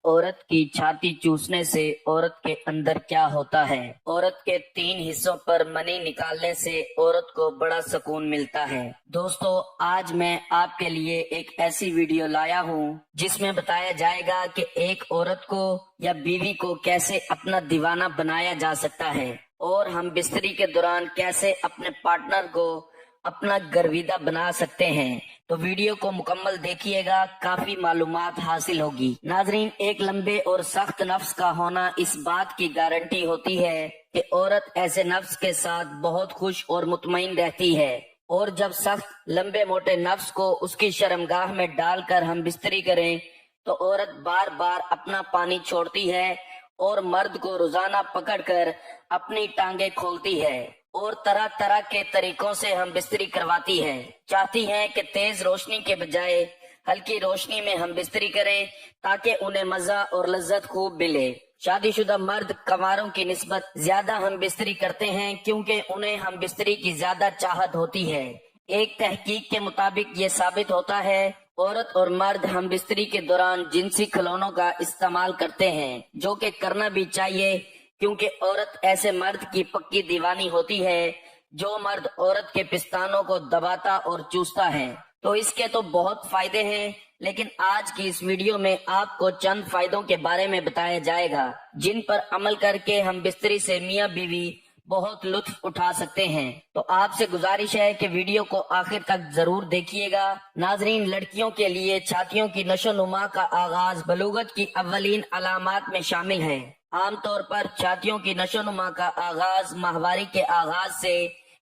औरत की छाती चूसने से औरत के अंदर क्या होता है। औरत के 3 हिस्सों पर मनी निकालने से औरत को बड़ा सुकून मिलता है। दोस्तों, आज मैं आपके लिए एक ऐसी वीडियो लाया हूँ जिसमें बताया जाएगा कि एक औरत को या बीवी को कैसे अपना दीवाना बनाया जा सकता है और हम बिस्तरी के दौरान कैसे अपने पार्टनर को अपना गर्विदा बना सकते हैं। तो वीडियो को मुकम्मल देखिएगा, काफी मालूमात हासिल होगी। नाजरीन, एक लंबे और सख्त नफ्स का होना इस बात की गारंटी होती है कि औरत ऐसे नफ्स के साथ बहुत खुश और मुतमईन रहती है। और जब सख्त लंबे मोटे नफ्स को उसकी शर्मगाह में डालकर हम बिस्तरी करें तो औरत बार बार अपना पानी छोड़ती है और मर्द को रोजाना पकड़कर अपनी टांगे खोलती है और तरह तरह के तरीकों से हम बिस्तरी करवाती है। चाहती हैं कि तेज रोशनी के बजाय हल्की रोशनी में हम बिस्तरी करें ताकि उन्हें मजा और लज्जत खूब मिले। शादीशुदा मर्द कंवारों की निस्बत ज्यादा हम बिस्तरी करते हैं क्योंकि उन्हें हम बिस्तरी की ज्यादा चाहत होती है। एक तहकीक के मुताबिक ये साबित होता है औरत और मर्द हम बिस्तरी के दौरान जिनसी खिलौनों का इस्तेमाल करते हैं, जो कि करना भी चाहिए क्योंकि औरत ऐसे मर्द की पक्की दीवानी होती है जो मर्द औरत के पिस्तानों को दबाता और चूसता है। तो इसके तो बहुत फायदे हैं, लेकिन आज की इस वीडियो में आपको चंद फायदों के बारे में बताया जाएगा जिन पर अमल करके हम बिस्तरी से मियां बीवी बहुत लुत्फ उठा सकते हैं। तो आपसे गुजारिश है कि वीडियो को आखिर तक जरूर देखिएगा। नाजरीन, लड़कियों के लिए छातियों की नशोनुमा का आगाज बलूगत की अव्वलीन अलामात में शामिल है। आमतौर पर छातियों की नशोनुमा का आगाज माहवारी के आगाज से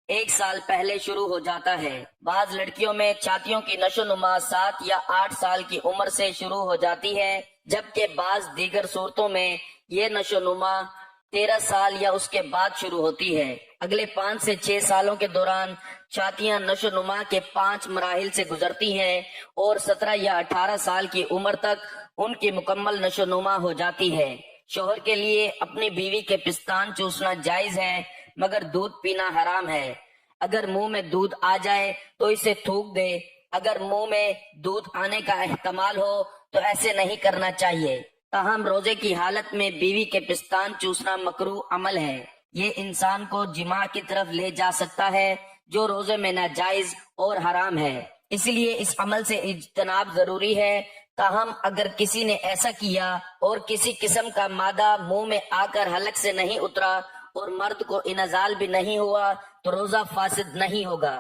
1 साल पहले शुरू हो जाता है। बाज लड़कियों में छातियों की नशोनुमा 7 या 8 साल की उम्र से शुरू हो जाती है, जबकि बाज दीगर सूरतों में ये नशोनुमा 13 साल या उसके बाद शुरू होती है। अगले 5 से 6 सालों के दौरान छातियां नशोनुमा के 5 मराहिल से गुजरती हैं और 17 या 18 साल की उम्र तक उनकी मुकम्मल नशोनुमा हो जाती है। शोहर के लिए अपनी बीवी के पिस्तान चूसना जायज है, मगर दूध पीना हराम है। अगर मुंह में दूध आ जाए तो इसे थूक दे। अगर मुंह में दूध आने का एहतमाल हो तो ऐसे नहीं करना चाहिए। ताहम रोजे की हालत में बीवी के पिस्तान चूसना मकरूह अमल है। ये इंसान को जिमा की तरफ ले जा सकता है जो रोजे में नाजायज और हराम है, इसलिए इस अमल से इज्तनाब जरूरी है। ताहम अगर किसी ने ऐसा किया और किसी किस्म का मादा मुंह में आकर हलक से नहीं उतरा और मर्द को इनजाल भी नहीं हुआ तो रोजा फासिद नहीं होगा,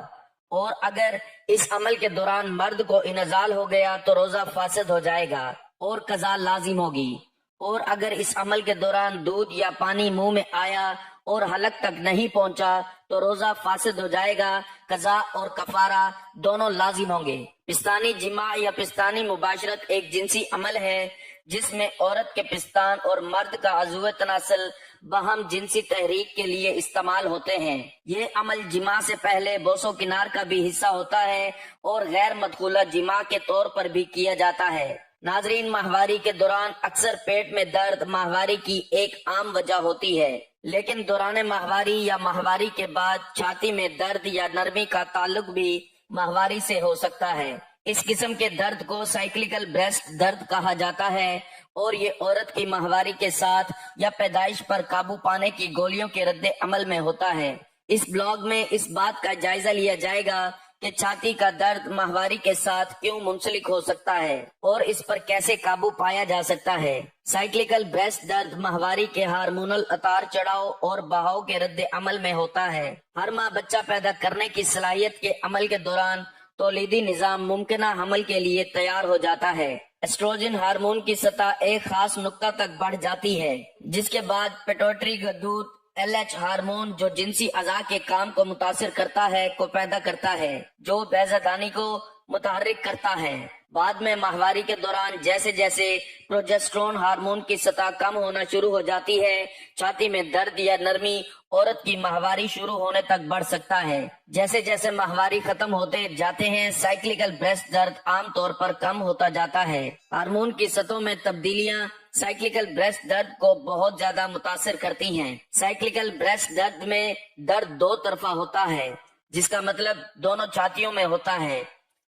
और अगर इस अमल के दौरान मर्द को इनजाल हो गया तो रोजा फासिद हो जाएगा और कज़ा लाजिम होगी। और अगर इस अमल के दौरान दूध या पानी मुंह में आया और हलक तक नहीं पहुंचा तो रोजा फासिद हो जाएगा। कज़ा और कफारा दोनों लाजिम होंगे। पिस्तानी जिमा या पिस्तानी मुबाशरत एक जिनसी अमल है जिसमें औरत के पिस्तान और मर्द का अज़ुवे तनासल बहम जिनसी तहरीक के लिए इस्तेमाल होते हैं। ये अमल जिमा से पहले बोसो किनार का भी हिस्सा होता है और गैर मदखूला जिमा के तौर पर भी किया जाता है। नाजरीन, माहवारी के दौरान अक्सर पेट में दर्द माहवारी की एक आम वजह होती है, लेकिन दौरान माहवारी या माहवारी के बाद छाती में दर्द या नरमी का ताल्लुक भी माहवारी से हो सकता है। इस किस्म के दर्द को साइक्लिकल ब्रेस्ट दर्द कहा जाता है और ये औरत की माहवारी के साथ या पैदाइश पर काबू पाने की गोलियों के रद्दे अमल में होता है। इस ब्लॉग में इस बात का जायजा लिया जाएगा कि छाती का दर्द माहवारी के साथ क्यों मुंसलिक हो सकता है और इस पर कैसे काबू पाया जा सकता है। साइक्लिकल ब्रेस्ट दर्द माहवारी के हार्मोनल उतार चढ़ाव और बहाव के रद्दे अमल में होता है। हर माह बच्चा पैदा करने की सलाहियत के अमल के दौरान तौलीदी निजाम मुमकिना हमल के लिए तैयार हो जाता है। एस्ट्रोजन हार्मोन की सतह एक खास नुक्ता तक बढ़ जाती है, जिसके बाद पिट्यूटरी गदूद LH हार्मोन जो जिनसी अज़ा के काम को मुतासिर करता है को पैदा करता है, जो बेज़दानी को मुतहर्रिक करता है। बाद में माहवारी के दौरान जैसे जैसे प्रोजेस्टेरोन हार्मोन की सतह कम होना शुरू हो जाती है, छाती में दर्द या नरमी औरत की माहवारी शुरू होने तक बढ़ सकता है। जैसे जैसे माहवारी खत्म होते जाते हैं, साइक्लिकल ब्रेस्ट दर्द आम तौर पर कम होता जाता है। हार्मोन की सतहों में तब्दीलियां साइक्लिकल ब्रेस्ट दर्द को बहुत ज्यादा मुतासिर करती हैं। साइक्लिकल ब्रेस्ट दर्द में दर्द 2 तरफा होता है, जिसका मतलब दोनों छातियों में होता है।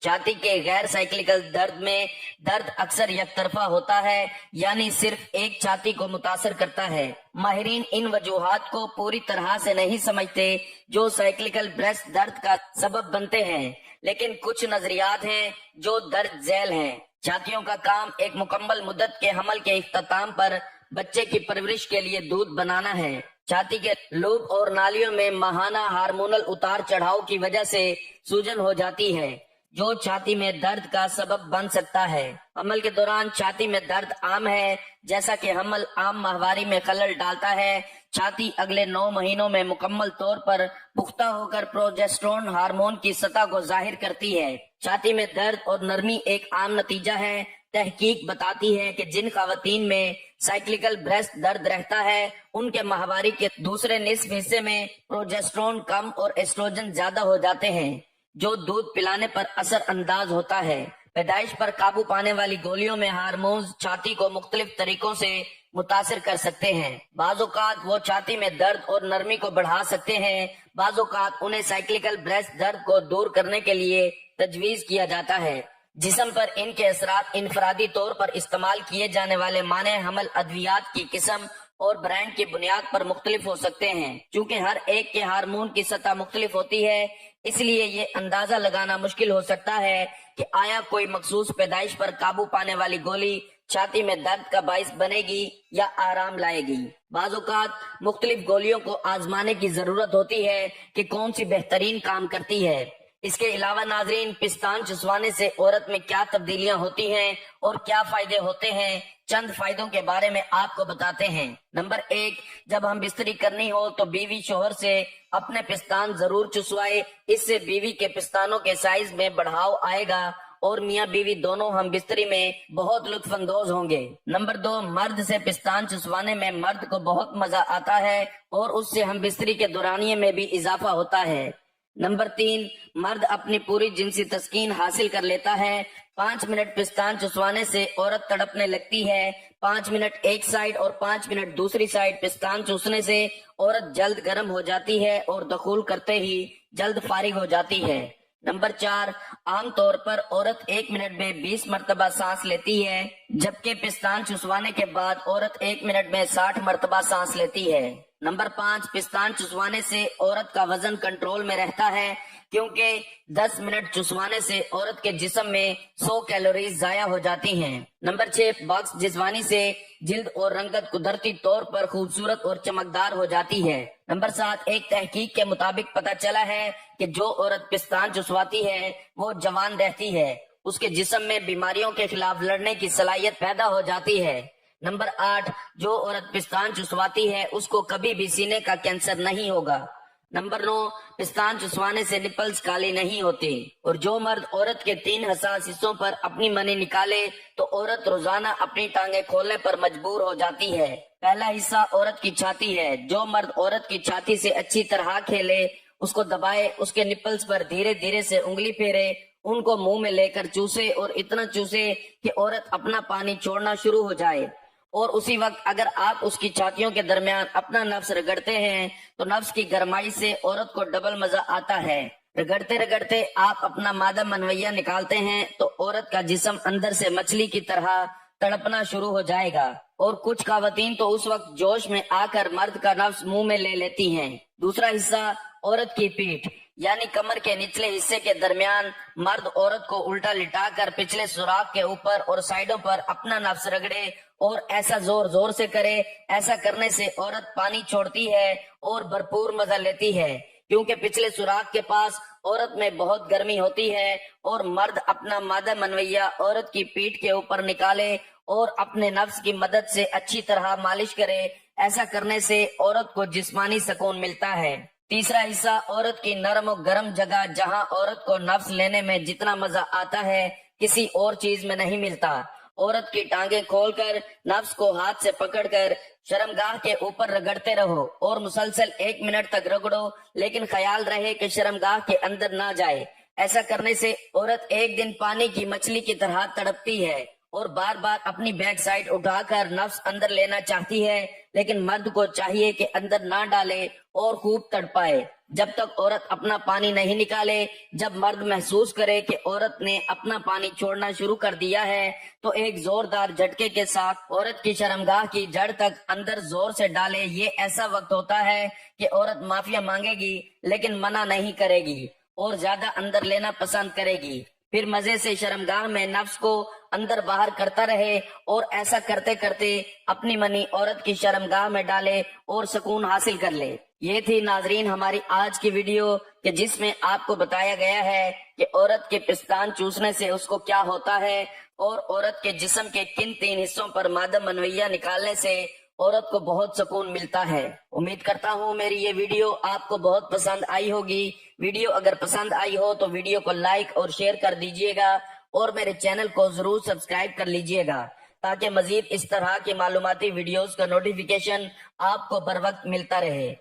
छाती के गैर साइक्लिकल दर्द में दर्द अक्सर एक तरफा होता है, यानी सिर्फ एक छाती को मुतासर करता है। माहिरीन इन वजूहात को पूरी तरह से नहीं समझते जो साइक्लिकल ब्रेस्ट दर्द का सबब बनते हैं, लेकिन कुछ नजरियात हैं जो दर्ज झेल हैं। छातियों का काम एक मुकम्मल मुद्दत के हमल के इख्तिताम पर बच्चे की परवरिश के लिए दूध बनाना है। छाती के लूब और नालियों में माहाना हार्मोनल उतार चढ़ाव की वजह से सूजन हो जाती है, जो छाती में दर्द का सबब बन सकता है। हमल के दौरान छाती में दर्द आम है, जैसा कि हमल आम माहवारी में खलल डालता है। छाती अगले 9 महीनों में मुकम्मल तौर पर पुख्ता होकर प्रोजेस्टेरोन हार्मोन की सतह को जाहिर करती है। छाती में दर्द और नरमी एक आम नतीजा है। तहकीक बताती है कि जिन खवातीन में साइक्लिकल ब्रेस्ट दर्द रहता है, उनके माहवारी के दूसरे निस्फ हिस्से में प्रोजेस्टेरोन कम और एस्ट्रोजन ज्यादा हो जाते हैं, जो दूध पिलाने पर असर अंदाज होता है। पैदाइश पर काबू पाने वाली गोलियों में हार्मोन्स छाती को मुख्तलिफ तरीकों से मुतासिर कर सकते हैं। बाज़-औक़ात वो छाती में दर्द और नरमी को बढ़ा सकते हैं, बाज़-औक़ात उन्हें साइक्लिकल ब्रेस्ट दर्द को दूर करने के लिए तजवीज किया जाता है। जिस्म पर इनके असरात इनफरादी तौर पर इस्तेमाल किए जाने वाले माने हमल अद्वियात की किस्म और ब्रांड की बुनियाद पर मुख्तलिफ हो सकते हैं। चूंकि हर एक के हार्मोन की सतह मुख्तलिफ होती है, इसलिए ये अंदाजा लगाना मुश्किल हो सकता है कि आया कोई मखसूस पैदाइश पर काबू पाने वाली गोली छाती में दर्द का बाइस बनेगी या आराम लाएगी। बाज़-औक़ात मुख्तलिफ गोलियों को आजमाने की जरूरत होती है कि कौन सी बेहतरीन काम करती है। इसके अलावा नाजरीन, पिस्तान चुसवाने से औरत में क्या तब्दीलियां होती हैं और क्या फायदे होते हैं, चंद फायदों के बारे में आपको बताते हैं। नंबर 1, जब हम बिस्तरी करनी हो तो बीवी शोहर से अपने पिस्तान जरूर चुसवाए। इससे बीवी के पिस्तानों के साइज में बढ़ाव आएगा और मियाँ बीवी दोनों हम बिस्तरी में बहुत लुत्फ अंदोज होंगे। नंबर 2, मर्द से पिस्तान चुसवाने में मर्द को बहुत मजा आता है और उससे हम बिस्तरी के दौरानिये में भी इजाफा होता है। नंबर 3, मर्द अपनी पूरी जिनसी तस्कीन हासिल कर लेता है। 5 मिनट पिस्तान चुसवाने से औरत तड़पने लगती है। 5 मिनट एक साइड और 5 मिनट दूसरी साइड पिस्तान चूसने से औरत जल्द गर्म हो जाती है और दखूल करते ही जल्द फारिग हो जाती है। नंबर 4, आम तौर पर औरत 1 मिनट में 20 मरतबा सांस लेती है, जबकि पिस्तान चुसवाने के बाद औरत 1 मिनट में 60 मरतबा सांस लेती है। नंबर 5, पिस्तान चुसवाने से औरत का वजन कंट्रोल में रहता है, क्योंकि 10 मिनट चुसवाने से औरत के जिस्म में 100 कैलोरीज जाया हो जाती हैं। नंबर 6, बॉक्स जिस्मानी से जिल्द और रंगत कुदरती तौर पर खूबसूरत और चमकदार हो जाती है। नंबर 7, एक तहकीक के मुताबिक पता चला है कि जो औरत पिस्तान चुसवाती है वो जवान रहती है, उसके जिस्म में बीमारियों के खिलाफ लड़ने की सलाहियत पैदा हो जाती है। नंबर 8, जो औरत पिस्तान चुसवाती है उसको कभी भी सीने का कैंसर नहीं होगा। नंबर 9, पिस्तान चुसवाने से निपल्स काली नहीं होती। और जो मर्द औरत के 3 हसास हिस्सों पर अपनी मनी निकाले तो औरत रोजाना अपनी टांगे खोलने पर मजबूर हो जाती है। पहला हिस्सा औरत की छाती है। जो मर्द औरत की छाती से अच्छी तरह खेले, उसको दबाए, उसके निपल्स पर धीरे धीरे से उंगली फेरे, उनको मुंह में लेकर चूसे और इतना चूसे कि औरत अपना पानी छोड़ना शुरू हो जाए, और उसी वक्त अगर आप उसकी छातियों के दरमियान अपना नफ्स रगड़ते हैं तो नफ्स की गरमाई से औरत को डबल मजा आता है। रगड़ते रगड़ते आप अपना मादा मनवैया निकालते हैं तो औरत का जिस्म अंदर से मछली की तरह तड़पना शुरू हो जाएगा। और कुछ खवातीन तो उस वक्त जोश में आकर मर्द का नफ्स मुंह में ले लेती हैं। दूसरा हिस्सा औरत की पीठ यानी कमर के निचले हिस्से के दरमियान मर्द औरत को उल्टा लिटाकर पिछले सुराख के ऊपर और साइडों पर अपना नफ्स रगड़े और ऐसा जोर जोर से करे। ऐसा करने से औरत पानी छोड़ती है और भरपूर मजा लेती है, क्योंकि पिछले सुराख के पास औरत में बहुत गर्मी होती है और मर्द अपना मादा मनवैया औरत की पीठ के ऊपर निकाले और अपने नफ्स की मदद से अच्छी तरह मालिश करे। ऐसा करने से औरत को जिस्मानी सुकून मिलता है। तीसरा हिस्सा औरत की नरम और गर्म जगह, जहां औरत को नफ्स लेने में जितना मजा आता है किसी और चीज में नहीं मिलता। औरत की टांगे खोलकर नफ्स को हाथ से पकड़कर शर्मगाह के ऊपर रगड़ते रहो और मुसलसल 1 मिनट तक रगड़ो, लेकिन ख्याल रहे कि शर्मगाह के अंदर ना जाए। ऐसा करने से औरत एक दिन पानी की मछली की तरह तड़पती है اور بار بار اپنی بیک سائڈ اٹھا کر نفس اندر لینا چاہتی ہے، لیکن مرد کو چاہیے کہ اندر نہ ڈالے اور خوب تڑپائے جب تک عورت اپنا پانی نہیں نکالے۔ جب مرد محسوس کرے کہ عورت نے اپنا پانی چھوڑنا شروع کر دیا ہے تو ایک زوردار جھٹکے کے ساتھ عورت کی شرمگاہ کی جڑ تک اندر زور سے ڈالے۔ یہ ایسا وقت ہوتا ہے کہ عورت معافیا مانگے گی لیکن منع نہیں کرے گی اور زیادہ اندر لینا پسند کرے گی۔ پھر مزے سے شرمگاہ میں نفس کو اندر باہر کرتا رہے اور ایسا کرتے کرتے اپنی منی عورت کی شرمگاہ میں ڈالے اور سکون حاصل کر لے۔ یہ تھی ناظرین ہماری آج کی ویڈیو کہ جس میں آپ کو بتایا گیا ہے کہ عورت کے پستان چوسنے سے اس کو کیا ہوتا ہے اور عورت کے جسم کے کن 3 حصوں پر مادہ منویہ نکالنے سے عورت کو بہت سکون ملتا ہے۔ امید کرتا ہوں میری یہ ویڈیو آپ کو بہت پسند آئی ہوگی۔ ویڈیو اگر پسند آئی ہو تو ویڈیو کو لائک اور شیئر کر دیجئے گا اور میرے چینل کو ضرور سبسکرائب کر لیجئے گا تاکہ مزید اس طرح کی معلوماتی ویڈیوز کا نوٹیفیکیشن آپ کو بر وقت ملتا رہے۔